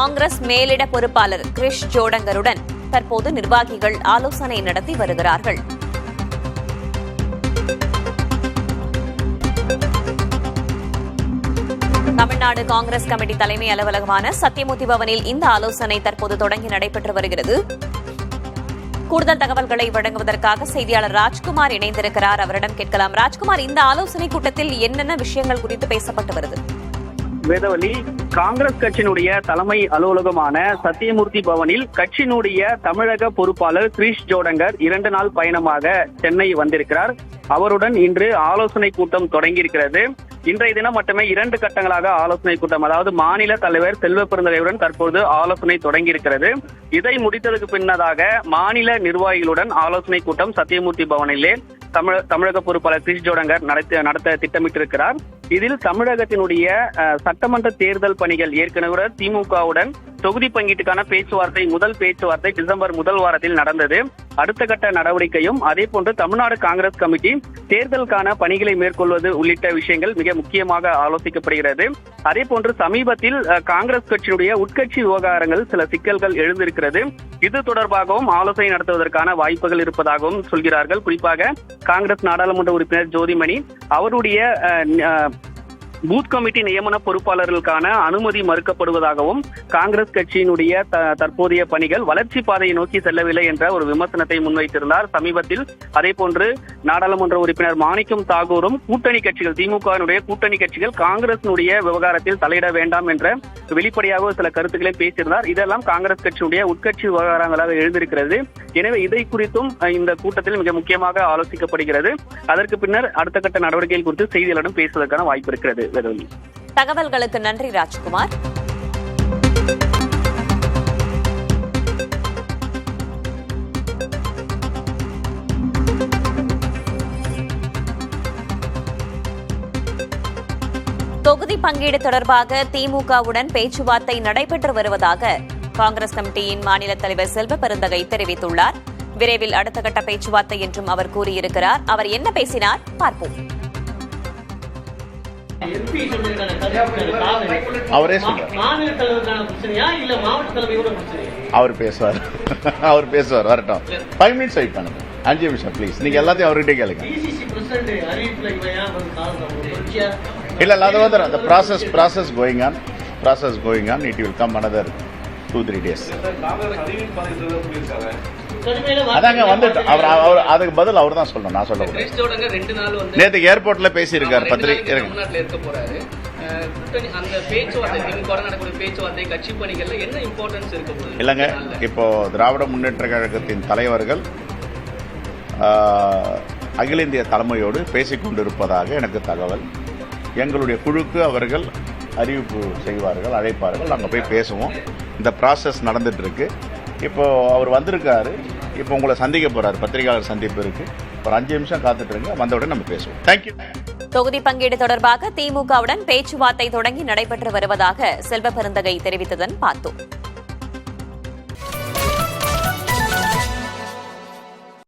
காங்கிரஸ் மேலிட பொறுப்பாளர் கிரிஷ் ஜோடங்கருடன் தற்போது நிர்வாகிகள் ஆலோசனை நடத்தி வருகிறார்கள். தமிழ்நாடு காங்கிரஸ் கமிட்டி தலைமை அலுவலகமான சத்தியமூர்த்தி பவனில் இந்த ஆலோசனை தற்போது தொடங்கி நடைபெற்று வருகிறது. கூடுதல் தகவல்களை வழங்குவதற்காக செய்தியாளர் ராஜ்குமார் இணைந்திருக்கிறார். அவரிடம் கேட்கலாம். ராஜ்குமார், இந்த ஆலோசனை கூட்டத்தில் என்னென்ன விஷயங்கள் குறித்து பேசப்பட்டு வருது? வேதவழி, காங்கிரஸ் கட்சியினுடைய தலைமை அலுவலகமான சத்தியமூர்த்தி பவனில் கட்சியினுடைய தமிழக பொறுப்பாளர் கிரிஷ் ஜோடங்கர் 2 நாள் பயணமாக சென்னை வந்திருக்கிறார். அவருடன் இன்று ஆலோசனை கூட்டம் தொடங்கியிருக்கிறது. இன்றைய தினம் மட்டுமே 2 கட்டங்களாக ஆலோசனை கூட்டம், அதாவது மாநில தலைவர் செல்வ பெருந்தகையுடன் தற்போது ஆலோசனை தொடங்கியிருக்கிறது. இதை முடித்ததுக்கு பின்னதாக மாநில நிர்வாகிகளுடன் ஆலோசனை கூட்டம் சத்தியமூர்த்தி பவனிலே தமிழக பொறுப்பாளர் கிரிஷ் ஜோடங்கர் நடத்த திட்டமிட்டிருக்கிறார். இதில் தமிழகத்தினுடைய சட்டமன்ற தேர்தல் பணிகள் ஏற்கனவே திமுகவுடன் தொகுதி பங்கீட்டுக்கான முதல் பேச்சுவார்த்தை டிசம்பர் 1 வாரத்தில் நடந்தது. அடுத்த கட்ட நடவடிக்கையும் அதே போன்று தமிழ்நாடு காங்கிரஸ் கமிட்டி தேர்தலுக்கான பணிகளை மேற்கொள்வது உள்ளிட்ட விஷயங்கள் மிக முக்கியமாக ஆலோசிக்கப்படுகிறது. அதே போன்று சமீபத்தில் காங்கிரஸ் கட்சியினுடைய உட்கட்சி விவகாரங்கள் சில சிக்கல்கள் எழுந்திருக்கிறது. இது தொடர்பாகவும் ஆலோசனை நடத்துவதற்கான வாய்ப்புகள் இருப்பதாகவும் சொல்கிறார்கள். குறிப்பாக காங்கிரஸ் நாடாளுமன்ற உறுப்பினர் ஜோதிமணி அவருடைய பூத் கமிட்டி நியமன பொறுப்பாளர்களுக்கான அனுமதி மறுக்கப்படுவதாகவும் காங்கிரஸ் கட்சியினுடைய தற்போதைய பணிகள் வளர்ச்சி பாதையை நோக்கி செல்லவில்லை என்ற ஒரு விமர்சனத்தை முன்வைத்திருந்தார். சமீபத்தில் அதே போன்று நாடாளுமன்ற உறுப்பினர் மாணிக்கம் தாகூரும் கூட்டணி கட்சிகள் திமுகவினுடைய கூட்டணி கட்சிகள் காங்கிரசினுடைய விவகாரத்தில் தலையிட வேண்டாம் என்ற வெளிப்படையாக சில கருத்துக்களை பேசியிருந்தார். இதெல்லாம் காங்கிரஸ் கட்சியினுடைய உட்கட்சி விவகாரங்களாக எழுந்திருக்கிறது. எனவே இதை குறித்தும் இந்த கூட்டத்தில் மிக முக்கியமாக ஆலோசிக்கப்படுகிறது. அதற்கு பின்னர் அடுத்த கட்ட நடவடிக்கைகள் குறித்து செய்தியாளரிடம் பேசுவதற்கான வாய்ப்பு இருக்கிறது. தகவல்களுக்கு நன்றி ராஜ்குமார். தொகுதி பங்கீடு தொடர்பாக திமுகவுடன் பேச்சுவார்த்தை நடைபெற்று வருவதாக காங்கிரஸ் கமிட்டியின் மாநில தலைவர் செல்வ பெருந்தகை தெரிவித்துள்ளார். விரைவில் அடுத்த கட்ட பேச்சுவார்த்தை என்றும் அவர் கூறியிருக்கிறார். அவர் என்ன பேசினார் பார்ப்போம். அவரே அவர் பேசுவார் வரட்டும். 5 minutes வெயிட் பண்ணுங்க. 5 நிமிஷம் ப்ளீஸ். நீங்க எல்லாத்தையும் அவர்கிட்ட கேளுங்க. இல்ல அது வந்து அந்த process going on it will come another 2-3 days. அதாங்க வந்துட்டு அவர் அதுக்கு பதில் அவர் தான் சொல்லணும், நான் சொல்ல கூடாது. நேற்று ஏர்போர்ட்ல பேசியிருக்காரு. பத்திரிகை இல்லங்க, இப்போ திராவிட முன்னேற்ற கழகத்தின் தலைவர்கள் அகில இந்திய தலைமையோடு பேசிக் கொண்டிருப்பதாக எனக்கு தகவல். எங்களுடைய குழுக்கு அவர்கள் அறிவிப்பு செய்வார்கள், அழைப்பார்கள். நாங்கள் போய் பேசுவோம். இந்த ப்ராசஸ் நடந்துட்டு இருக்கு. இப்போ அவர் வந்திருக்காரு. இப்போ உங்களை சந்திக்க போறாரு. பத்திரிகையாளர் சந்திப்பு இருக்கு. ஒரு 5 நிமிஷம் காத்துட்டு இருங்க. வந்தவுடன் நம்ம பேசுவோம். தேங்க்யூ. தொகுதி பங்கீடு தொடர்பாக திமுகவுடன் பேச்சுவார்த்தை தொடங்கி நடைபெற்று வருவதாக செல்வ பெருந்தகை தெரிவித்ததன் பார்த்தோம்.